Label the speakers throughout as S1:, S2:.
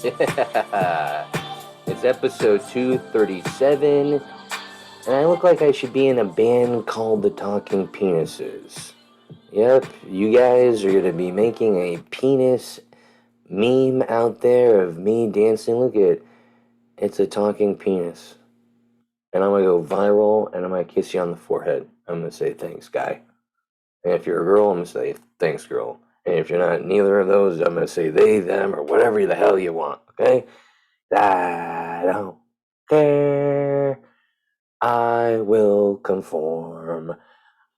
S1: Yeah. It's episode 237, and I look like I should be in a band called the Talking Penises. Yep, you guys are going to be making a penis meme out there of me dancing. Look at it's a talking penis. And I'm going to go viral, and I'm going to kiss you on the forehead. I'm going to say thanks, guy. And if you're a girl, I'm going to say thanks, girl. And if you're not neither of those, I'm going to say they, them, or whatever the hell you want, okay? I don't care. I will conform.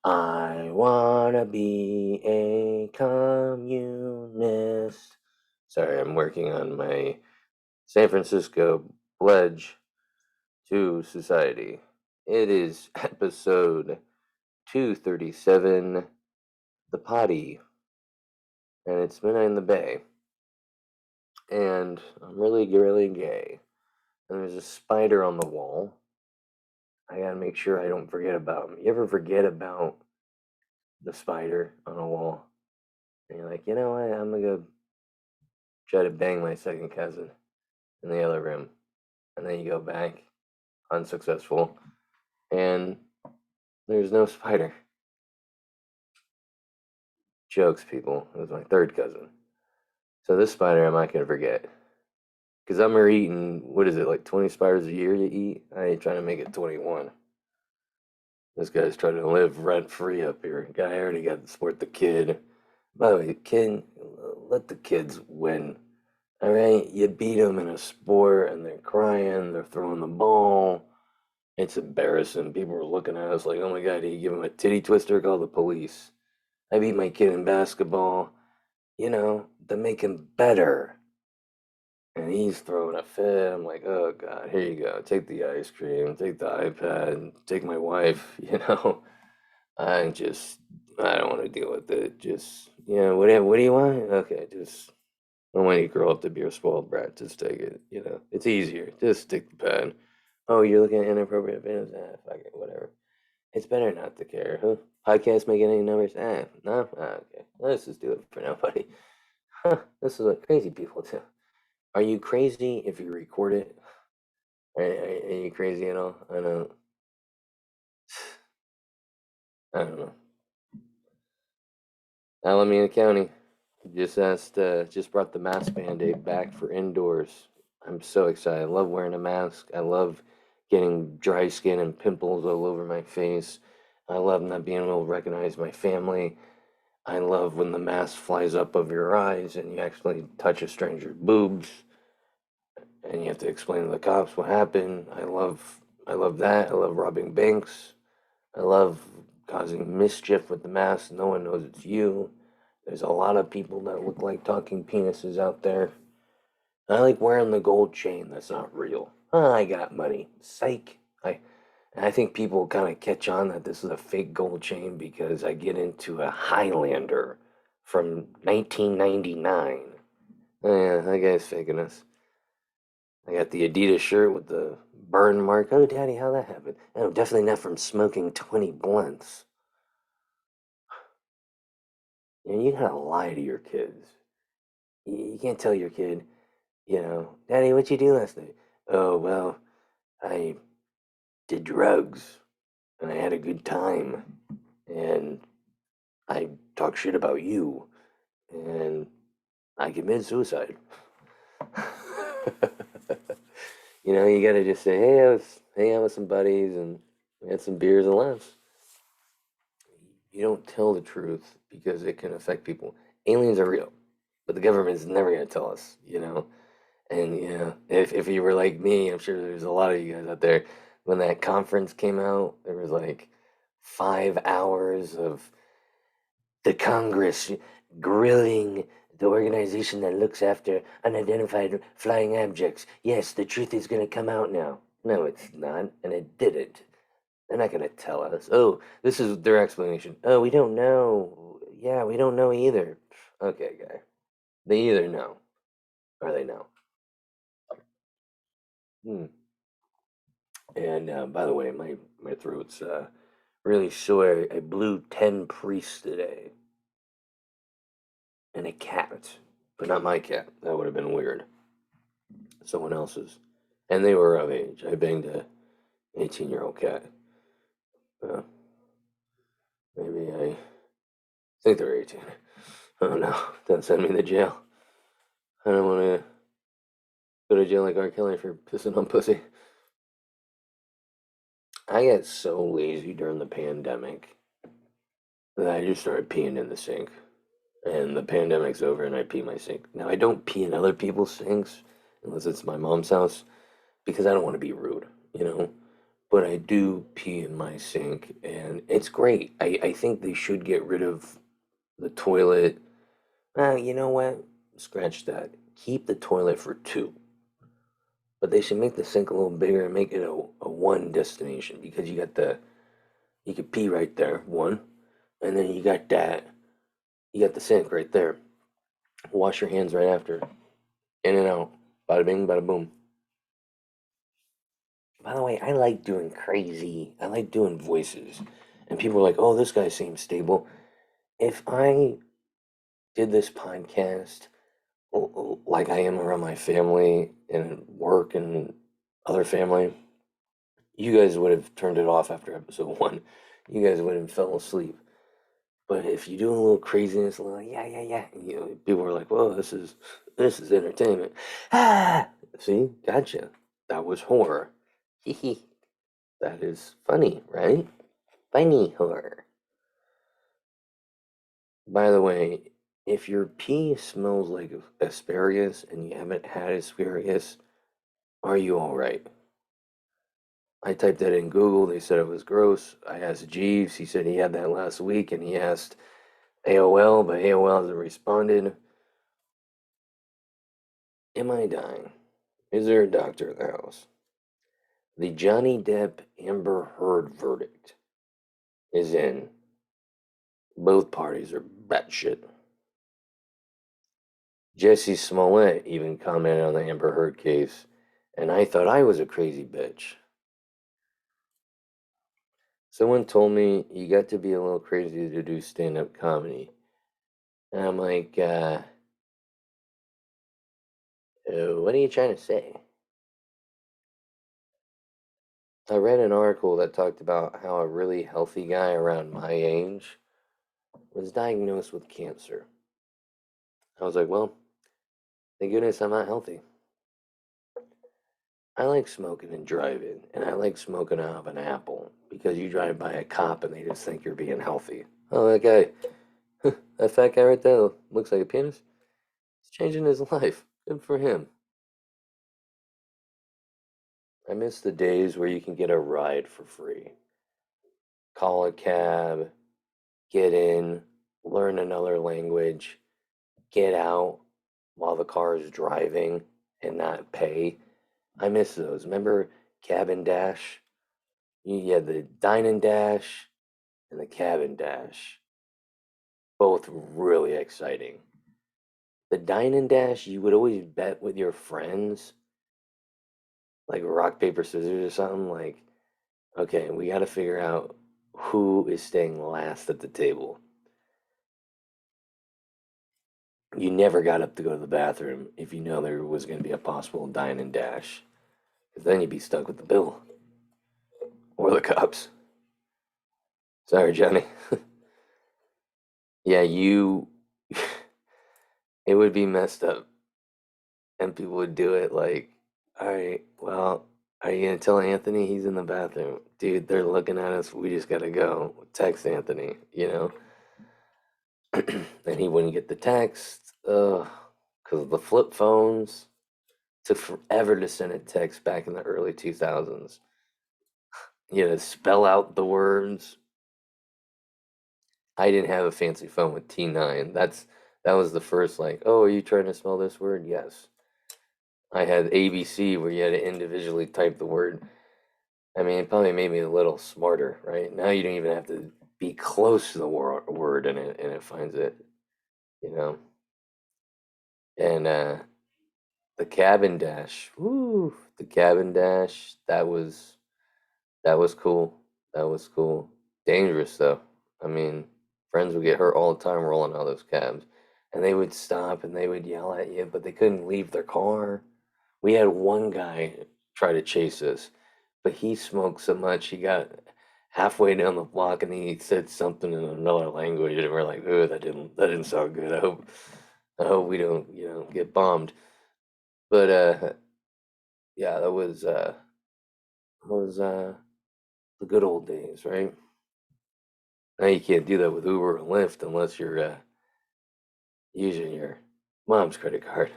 S1: I wanna be a communist. Sorry, I'm working on my San Francisco pledge to society. It is episode 237, The Potty, and it's midnight in the bay. And I'm really, really gay. And there's a spider on the wall. I gotta make sure I don't forget about him. You ever forget about the spider on a wall? And you're like, you know what? I'm gonna go try to bang my second cousin in the other room. And then you go back, unsuccessful, and there's no spider. Jokes, people. It was my third cousin. So this spider I'm not gonna forget. Because I'm eating, what is it, like 20 spiders a year you eat? I ain't trying to make it 21. This guy's trying to live rent free up here. Guy already got to support the kid. By the way, kid, let the kids win. All right, you beat them in a sport, and they're crying. They're throwing the ball. It's embarrassing. People are looking at us like, "Oh my God, did you give him a titty twister? Call the police." I beat my kid in basketball. To make him better. And he's throwing a fit. I'm like, "Oh God, here you go. Take the ice cream. Take the iPad. Take my wife." I just, I don't want to deal with it. Just, what do you want? Okay, just, I don't want you to grow up to be a spoiled brat. Just take it. It's easier. Just stick the pen. Oh, you're looking at inappropriate videos? Fuck it, whatever. It's better not to care, huh? Podcast making any numbers? No? Okay. Let's just do it for nobody. Huh, this is what crazy people do. Are you crazy if you record it? Are you crazy at all? I don't know. Alameda County just brought the mask BandAid back for indoors. I'm so excited. I love wearing a mask. I love getting dry skin and pimples all over my face. I love not being able to recognize my family. I love when the mask flies up over your eyes and you actually touch a stranger's boobs and you have to explain to the cops what happened. I love that. I love robbing banks. I love causing mischief with the mask. No one knows it's you. There's a lot of people that look like talking penises out there. I like wearing the gold chain that's not real. I got money. Psych. I think people kind of catch on that this is a fake gold chain because I get into a Highlander from 1999. Oh, yeah, that guy's faking us. I got the Adidas shirt with the burn mark. Oh, Daddy, how that happened? Oh, definitely not from smoking 20 blunts. You gotta lie to your kids. You can't tell your kid, Daddy, what'd you do last night? Oh, well, I did drugs and I had a good time and I talked shit about you and I committed suicide. You gotta just say, hey, I was hanging out with some buddies and we had some beers and laughs. You don't tell the truth because it can affect people. Aliens are real, but the government's never gonna tell us. And if you were like me, I'm sure there's a lot of you guys out there. When that conference came out, there was like 5 hours of the Congress grilling the organization that looks after unidentified flying objects. Yes, the truth is going to come out now. No, it's not, and it didn't. They're not going to tell us. Oh, this is their explanation. Oh, we don't know. Yeah, we don't know either. Okay, guy. They either know or they know. Hmm. And by the way, my throat's really sore. I blew 10 priests today and a cat, but not my cat. That would have been weird. someone else's, and they were of age. I banged a 18-year-old cat. Uh, maybe I think they're 18. Oh no, don't send me to jail. I don't want to go to jail like R. Kelly for pissing on pussy. I got so lazy during the pandemic that I just started peeing in the sink. And the pandemic's over and I pee my sink. Now, I don't pee in other people's sinks unless it's my mom's house because I don't want to be rude, you know? But I do pee in my sink and it's great. I think they should get rid of the toilet. You know what? Scratch that. Keep the toilet for two. But they should make the sink a little bigger and make it a one destination because you could pee right there, one. And then you got the sink right there. Wash your hands right after. In and out. Bada bing, bada boom. By the way, I like doing voices. And people are like, oh, this guy seems stable. If I did this podcast like I am around my family and work and other family, you guys would have turned it off after episode one. You guys would have fell asleep. But if you do a little craziness, a little yeah, yeah, yeah, you know, people are like, "Whoa, this is entertainment." Ah, see, gotcha. That was horror. Hee hee. That is funny, right? Funny horror. By the way, if your pee smells like asparagus and you haven't had asparagus, are you all right? I typed that in Google. They said it was gross. I asked Jeeves. He said he had that last week, and he asked AOL, but AOL hasn't responded. Am I dying? Is there a doctor in the house? The Johnny Depp Amber Heard verdict is in. Both parties are batshit. Jesse Smollett even commented on the Amber Heard case, and I thought I was a crazy bitch. Someone told me you got to be a little crazy to do stand up comedy. And I'm like, what are you trying to say? I read an article that talked about how a really healthy guy around my age was diagnosed with cancer. I was like, well, thank goodness I'm not healthy. I like smoking and driving, and I like smoking out of an apple because you drive by a cop and they just think you're being healthy. Oh, that guy, that fat guy right there looks like a penis. He's changing his life. Good for him. I miss the days where you can get a ride for free. Call a cab, get in, learn another language, get out while the car is driving and not pay. I miss those. Remember Cabin Dash? You had the Dine and Dash and the Cabin Dash. Both really exciting. The Dine and Dash, you would always bet with your friends, like rock, paper, scissors or something. Like, okay, we got to figure out who is staying last at the table. You never got up to go to the bathroom if you know there was going to be a possible Dine and Dash, because then you'd be stuck with the bill or the cops. Sorry, Johnny. Yeah, it would be messed up, and people would do it like, all right, well, are you gonna tell Anthony he's in the bathroom? Dude, they're looking at us. We just gotta go. Text Anthony, you know? And he wouldn't get the text, because of the flip phones. Took forever to send a text back in the early 2000s. You had to spell out the words. I didn't have a fancy phone with T9. That was the first like, oh, are you trying to spell this word? Yes. I had ABC where you had to individually type the word. I mean, it probably made me a little smarter, right? Now you don't even have to be close to the word and it finds it, you know. And the cabin dash, woo, the cabin dash, that was cool. That was cool. Dangerous though. I mean, friends would get hurt all the time rolling out those cabs. And they would stop and they would yell at you, but they couldn't leave their car. We had one guy try to chase us, but he smoked so much he got halfway down the block and he said something in another language, and we're like, "Oh, that didn't sound good. I hope we don't, get bombed." But yeah, that was the good old days, right? Now you can't do that with Uber and Lyft unless you're using your mom's credit card.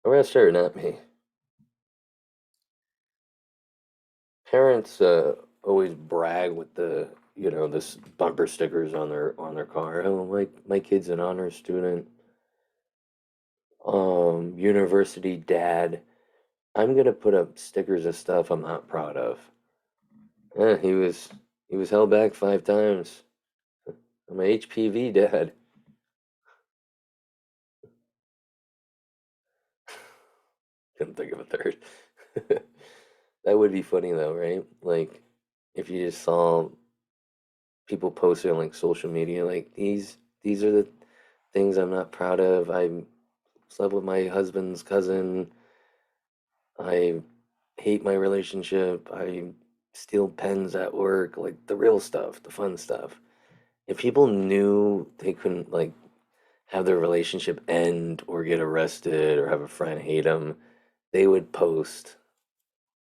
S1: Arrest her, not me. Parents always brag with this bumper stickers on their car. Oh, my kid's an honor student. University dad. I'm gonna put up stickers of stuff I'm not proud of. Yeah, he was held back 5 times. I'm a HPV dad. Couldn't think of a third. That would be funny though, right? Like if you just saw people posting on like social media, like these are the things I'm not proud of. I slept with my husband's cousin. I hate my relationship. I steal pens at work, like the real stuff, the fun stuff. If people knew they couldn't like have their relationship end or get arrested or have a friend hate them, they would post,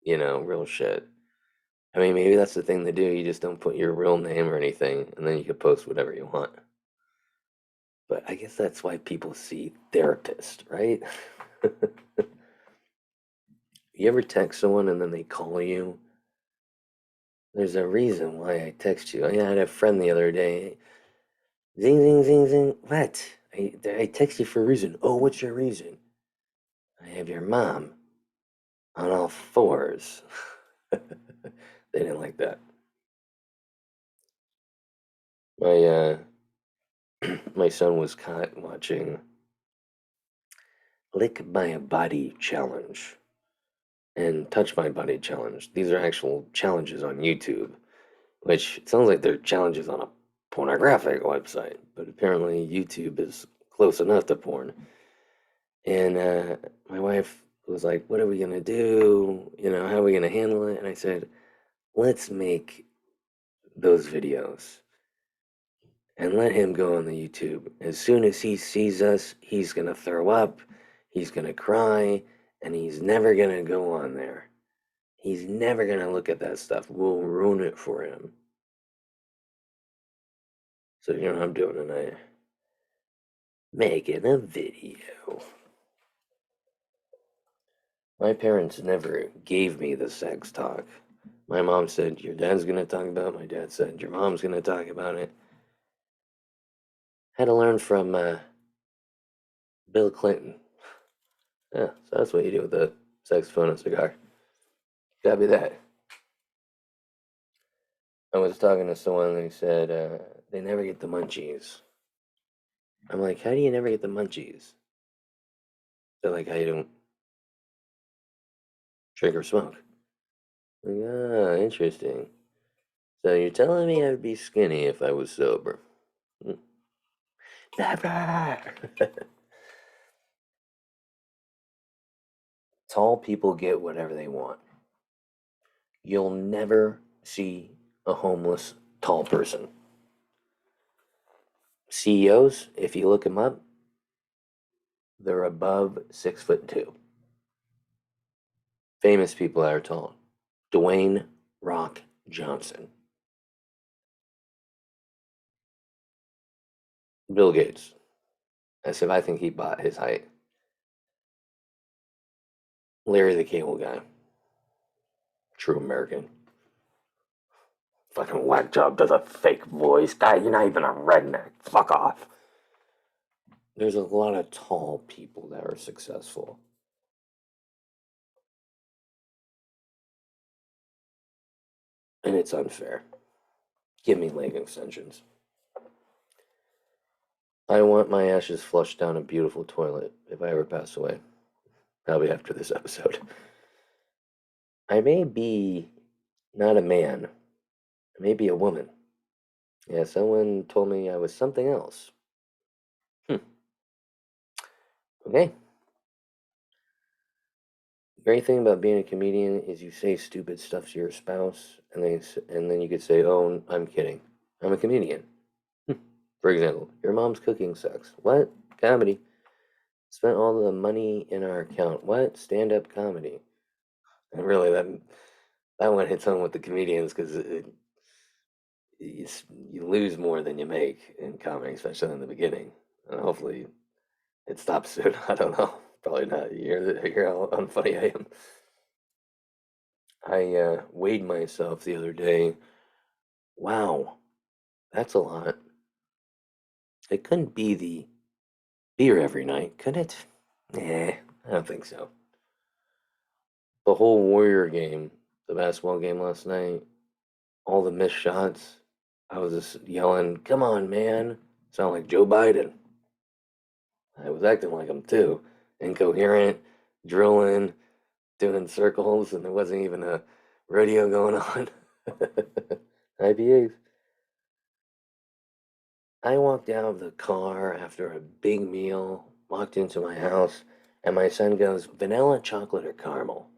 S1: real shit. I mean, maybe that's the thing to do. You just don't put your real name or anything, and then you can post whatever you want. But I guess that's why people see therapist, right? You ever text someone and then they call you? There's a reason why I text you. I had a friend the other day. Zing, zing, zing, zing. What? I text you for a reason. Oh, what's your reason? I have your mom on all fours. They didn't like that. My my son was caught watching Lick My Body Challenge and Touch My Body Challenge. These are actual challenges on YouTube, which it sounds like they're challenges on a pornographic website, but apparently YouTube is close enough to porn. And my wife was like, "What are we gonna do? How are we gonna handle it?" And I said, "Let's make those videos and let him go on the YouTube. As soon as he sees us, he's gonna throw up, he's gonna cry, and he's never gonna go on there. He's never gonna look at that stuff. We'll ruin it for him." So you know what I'm doing tonight? Making a video. My parents never gave me the sex talk. My mom said, "Your dad's gonna talk about it." My dad said, "Your mom's gonna talk about it." Had to learn from Bill Clinton. Yeah, so that's what you do with a saxophone and cigar. Copy that. I was talking to someone and they said they never get the munchies. I'm like, how do you never get the munchies? They're like, I don't drink or smoke. I'm like, ah, interesting. So you're telling me I'd be skinny if I was sober? Hmm. Never. Tall people get whatever they want. You'll never see a homeless tall person. CEOs, if you look them up, they're above 6'2". Famous people that are tall. Dwayne Rock Johnson. Bill Gates. As if I think he bought his height. Larry the Cable Guy. True American. Fucking whack job does a fake voice. Guy, you're not even a redneck. Fuck off. There's a lot of tall people that are successful. And it's unfair. Give me leg extensions. I want my ashes flushed down a beautiful toilet if I ever pass away. Probably after this episode. I may be not a man. I may be a woman. Yeah, someone told me I was something else. Hmm. Okay. Great thing about being a comedian is you say stupid stuff to your spouse, and then you could say, "Oh, I'm kidding. I'm a comedian." For example, your mom's cooking sucks. What? Comedy. Spent all the money in our account. What? Stand-up comedy. And really, that one hits home with the comedians because you lose more than you make in comedy, especially in the beginning. And hopefully, it stops soon. I don't know. Probably not. You hear how unfunny I am. I weighed myself the other day. Wow, that's a lot. It couldn't be the beer every night, could it? Nah, I don't think so. The whole Warrior game, the basketball game last night, all the missed shots, I was just yelling, "Come on, man!" Sound like Joe Biden. I was acting like him too, incoherent, drilling, doing circles, and there wasn't even a rodeo going on. IPAs. I walked out of the car after a big meal, walked into my house, and my son goes, "Vanilla, chocolate, or caramel?"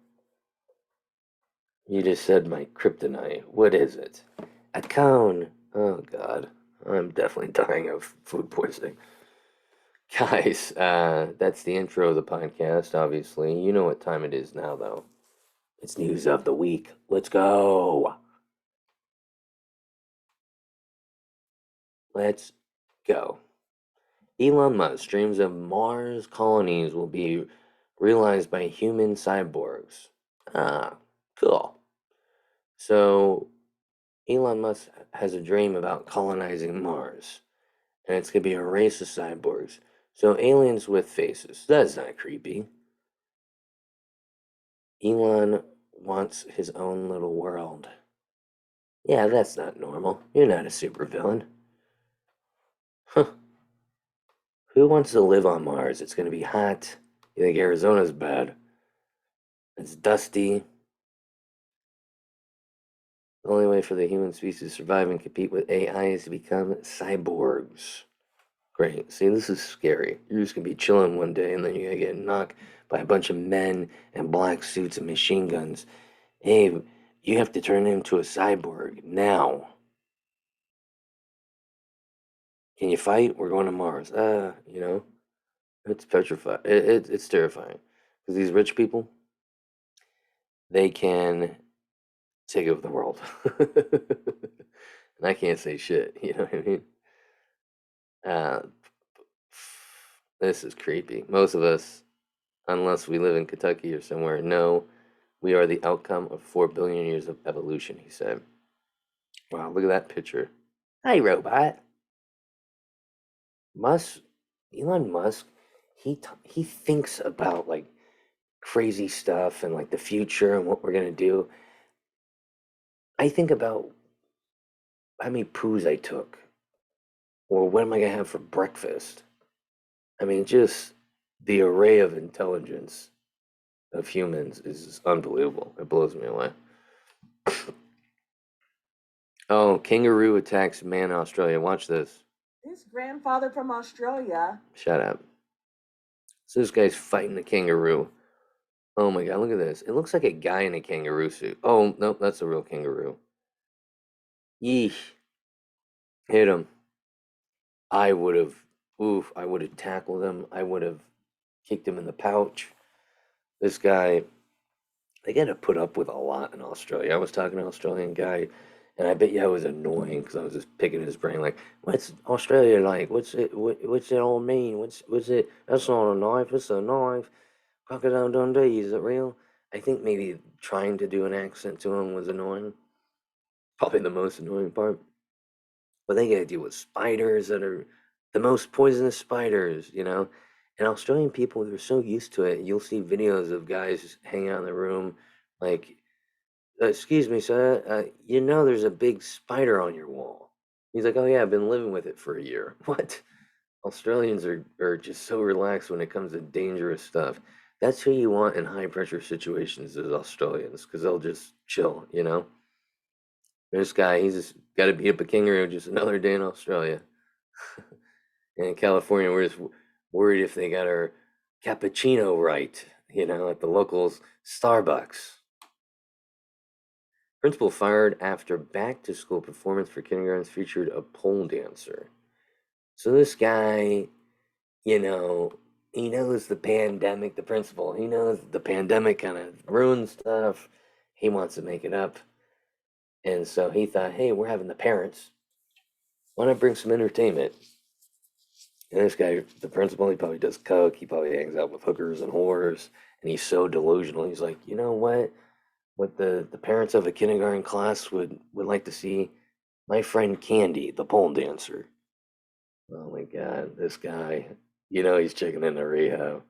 S1: You just said my kryptonite. What is it? A cone. Oh, God. I'm definitely dying of food poisoning. Guys, that's the intro of the podcast, obviously. You know what time it is now, though. It's news of the week. Let's go. Let's go. Elon Musk dreams of Mars colonies will be realized by human cyborgs. Ah, cool. So, Elon Musk has a dream about colonizing Mars, and it's gonna be a race of cyborgs. So, aliens with faces. That's not creepy. Elon wants his own little world. Yeah, that's not normal. You're not a supervillain. Huh. Who wants to live on Mars? It's gonna be hot. You think Arizona's bad? It's dusty. The only way for the human species to survive and compete with AI is to become cyborgs. Great. See, this is scary. You're just gonna be chilling one day and then you're gonna get knocked by a bunch of men in black suits and machine guns. Hey, you have to turn into a cyborg now. Can you fight? We're going to Mars. It's petrified. It's terrifying. Because these rich people, they can take over the world. And I can't say shit, you know what I mean? Uh, this is creepy. Most of us, unless we live in Kentucky or somewhere, know we are the outcome of 4 billion years of evolution, he said. Wow, look at that picture. Hey, robot. Musk, Elon Musk, he thinks about like crazy stuff and like the future and what we're gonna do. I think about how many poos I took, or what am I gonna have for breakfast. I mean, just the array of intelligence of humans is unbelievable. It blows me away. Oh, Kangaroo Attacks man in Australia. Watch this.
S2: His grandfather from Australia.
S1: Shut up. So this guy's fighting the kangaroo. Oh my god, look at this. It looks like a guy in a kangaroo suit. Oh, nope, that's a real kangaroo. Yeesh. Hit him. I would have, I would have tackled him. I would have kicked him in the pouch. This guy, they got to put up with a lot in Australia. I was talking to an Australian guy, and I bet you I was annoying because I was just picking his brain, like, "What's Australia like? What's it all mean? What's it? That's not a knife. It's a knife. Crocodile Dundee. Is it real?" I think maybe trying to do an accent to him was annoying. Probably the most annoying part. But they got to deal with spiders that are the most poisonous spiders, you know? And Australian people, they're so used to it. You'll see videos of guys hanging out in the room, like, "Excuse me, sir, you know there's a big spider on your wall." He's like, "Oh, yeah, I've been living with it for a year." What? Australians are just so relaxed when it comes to dangerous stuff. That's who you want in high pressure situations is Australians, because they'll just chill, you know? This guy, he's just got to beat up a kangaroo just another day in Australia. And in California, we're just worried if they got our cappuccino right. at the locals Starbucks. Principal fired after back to school performance for kindergartens featured a pole dancer. So this guy, you know, he knows the pandemic, the principal, he knows the pandemic kind of ruined stuff. He wants to make it up. And so he thought, hey, we're having the parents. Why not bring some entertainment? And this guy, the principal, he probably does coke. He probably hangs out with hookers and whores. And he's so delusional. He's like, you know what? What the parents of a kindergarten class would like to see? My friend Candy, the pole dancer. Oh my God, this guy. He's checking into rehab.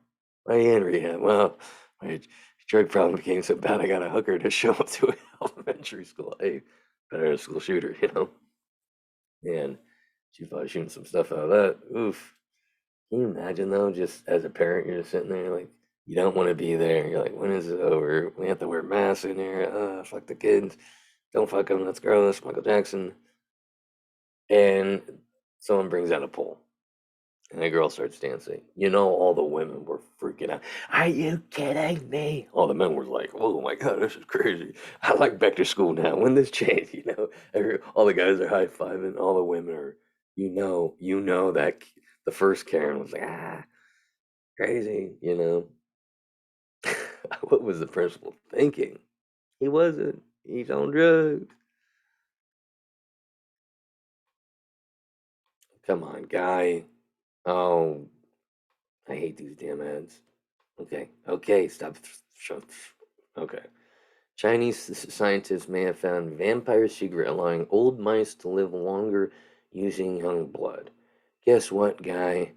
S1: Why are you in rehab? Well, my drug problem became so bad I got a hooker to show up to an elementary school. Hey, better than a school shooter. And she probably shooting some stuff out of that. Oof. Can you imagine though, just as a parent, you're just sitting there like you don't want to be there. You're like, when is it over? We have to wear masks in here. Fuck the kids. Don't fuck them. Let's go. That's Michael Jackson. And someone brings out a pole. And the girl starts dancing. All the women were freaking out. Are you kidding me? All the men were like, oh my God, this is crazy. I like back to school now. When this changed, all the guys are high fiving. All the women are, that the first Karen was like, crazy. What was the principal thinking? He wasn't. He's on drugs. Come on, guy. Oh, I hate these damn ads. Okay, stop. Okay. Chinese scientists may have found vampire secret allowing old mice to live longer using young blood. Guess what, guy?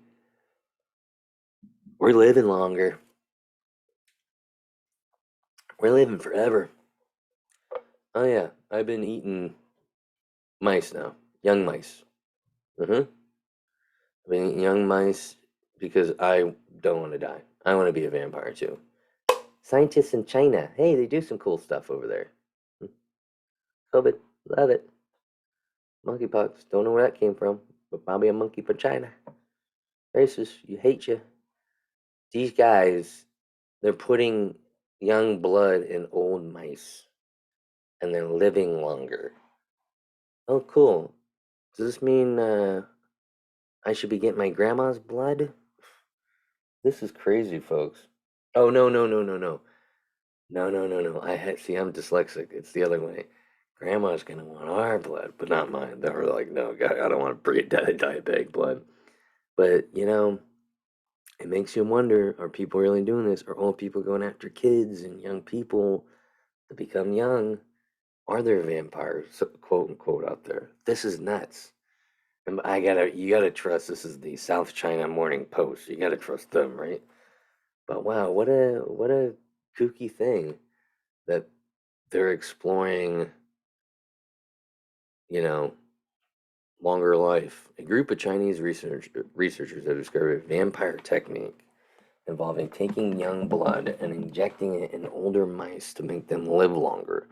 S1: We're living longer. We're living forever. Oh yeah, I've been eating mice now. Young mice. I've been eating young mice because I don't want to die. I want to be a vampire too. Scientists in China. Hey, they do some cool stuff over there. COVID, love it. Monkeypox, don't know where that came from, but probably a monkey from China. Racist, you hate you. These guys, they're putting young blood in old mice, and they're living longer. Oh, cool. Does this mean I should be getting my grandma's blood? This is crazy, folks. Oh no no no no no no no no no! See, I'm dyslexic. It's the other way. Grandma's gonna want our blood, but not mine. They were like, no, God, I don't want to breed diabetic blood. But it makes you wonder: are people really doing this? Are old people going after kids and young people to become young? Are there vampires, quote unquote, out there? This is nuts. And you gotta trust. This is the South China Morning Post. You gotta trust them, right? But wow, what a kooky thing that they're exploring. You know, longer life. A group of Chinese researchers have discovered a vampire technique involving taking young blood and injecting it in older mice to make them live longer.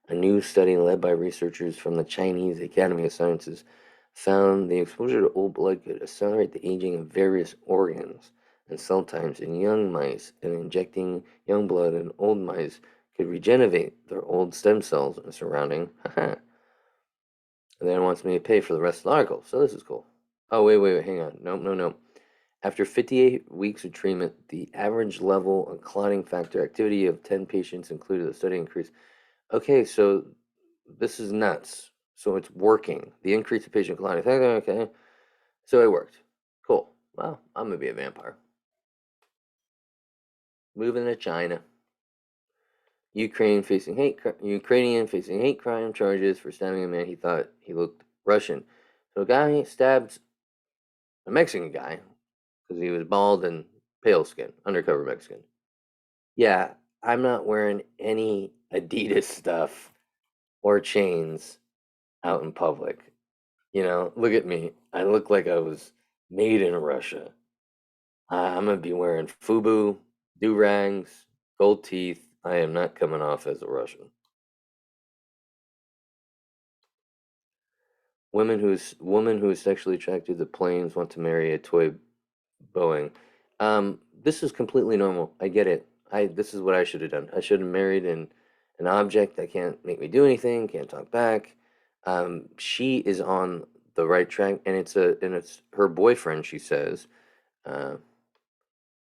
S1: A new study led by researchers from the Chinese Academy of Sciences found the exposure to old blood could accelerate the aging of various organs and cell types in young mice, and injecting young blood in old mice could regenerate their old stem cells and surrounding. And then it wants me to pay for the rest of the article, so this is cool. Oh, wait, hang on. Nope, no. After 58 weeks of treatment, the average level of clotting factor activity of 10 patients included the study increased. Okay, so this is nuts. So it's working. The increase of patient clotting factor, okay. So it worked. Cool. Well, I'm gonna be a vampire. Moving to China. Ukrainian facing hate crime charges for stabbing a man he thought he looked Russian. So a guy stabs a Mexican guy because he was bald and pale skin, undercover Mexican. Yeah, I'm not wearing any Adidas stuff or chains out in public. Look at me. I look like I was made in Russia. I'm gonna be wearing FUBU, do-rags, gold teeth. I am not coming off as a Russian. Woman who is sexually attracted to planes want to marry a toy Boeing. This is completely normal. I get it. This is what I should have done. I should have married an object that can't make me do anything, can't talk back. She is on the right track, and it's her boyfriend, she says. Uh,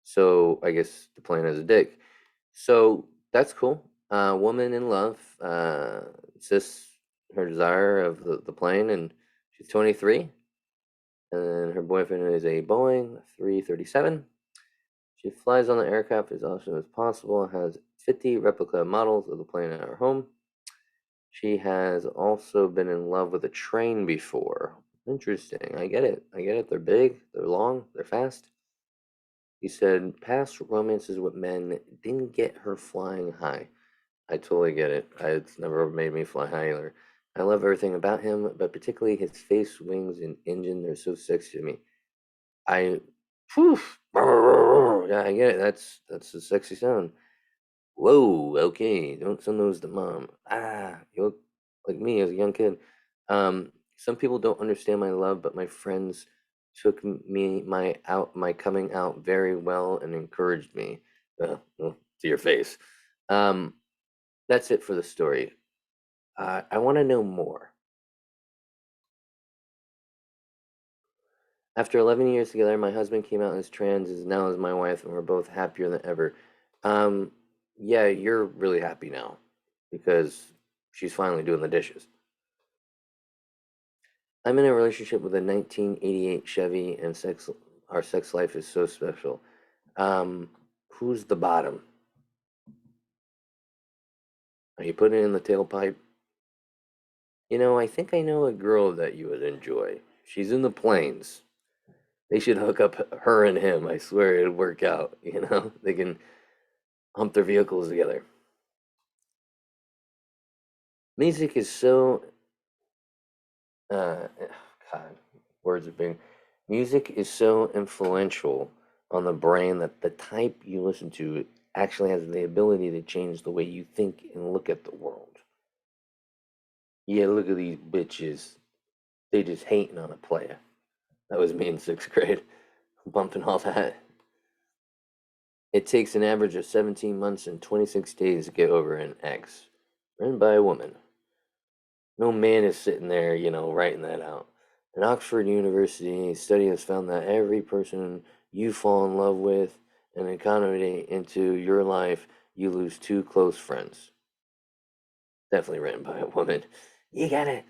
S1: so I guess the plan is a dick. So that's cool. Woman in love. Sis, her desire of the plane, and she's 23. And her boyfriend is a Boeing 337. She flies on the aircraft as often as possible and has 50 replica models of the plane at her home. She has also been in love with a train before. Interesting. I get it. I get it. They're big, they're long, they're fast. He said past romances with men didn't get her flying high. I totally get it. It's never made me fly high either. I love everything about him, but particularly his face, wings, and engine. They're so sexy to me. I, whew, yeah, I get it. That's a sexy sound. Whoa, okay, don't send those to mom. You look like me as a young kid. Some people don't understand my love, but my friends took my coming out very well and encouraged me. Well, to your face. Um, that's it for the story. I want to know more. After 11 years together, my husband came out as trans, is now as my wife, and we're both happier than ever. Um, yeah, you're really happy now because she's finally doing the dishes. I'm in a relationship with a 1988 Chevy, and our sex life is so special. Um, who's the bottom? Are you putting it in the tailpipe? I think I know a girl that you would enjoy. She's in the plains. They should hook up her and him. I swear it'd work out. They can hump their vehicles together. Music is so uh, God, words are being. Music is so influential on the brain that the type you listen to actually has the ability to change the way you think and look at the world. Yeah, look at these bitches. They just hating on a player. That was me in sixth grade, bumping all that. It takes an average of 17 months and 26 days to get over an ex. Written by a woman. No man is sitting there, writing that out. An Oxford University study has found that every person you fall in love with and accommodate into your life, you lose two close friends. Definitely written by a woman. You gotta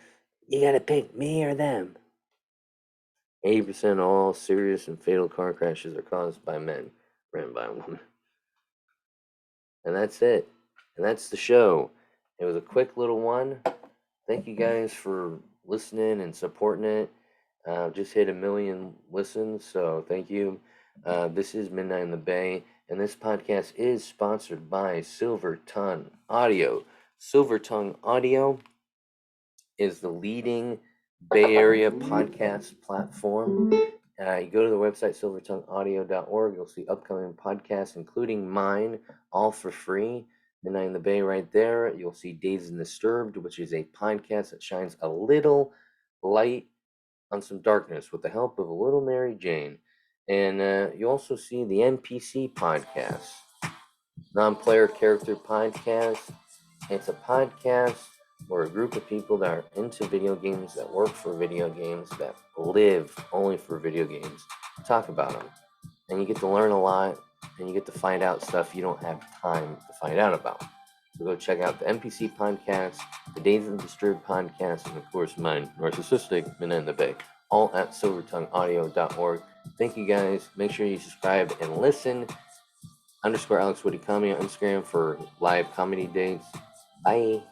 S1: pick me or them. 80% of all serious and fatal car crashes are caused by men. Written by a woman. And that's it. And that's the show. It was a quick little one. Thank you guys for listening and supporting it. Just hit 1 million listens, so thank you. This is Midnight in the Bay, and this podcast is sponsored by Silver Tongue Audio. Silver Tongue Audio is the leading Bay Area podcast platform. You go to the website silvertongueaudio.org. You'll see upcoming podcasts, including mine, all for free. Midnight in the Bay right there. You'll see Dazed and Disturbed, which is a podcast that shines a little light on some darkness with the help of a little Mary Jane. And you also see the NPC podcast, non-player character podcast. It's a podcast where a group of people that are into video games, that work for video games, that live only for video games, talk about them. And you get to learn a lot, and you get to find out stuff you don't have time to find out about. So go check out the NPC podcast, the Days of the Disturbed podcast, and of course mine, Narcissistic Midnight in the Bay, all at silvertongueaudio.org. Thank you guys. Make sure you subscribe and listen. _Alex Woody Comedy on Instagram for live comedy dates. Bye.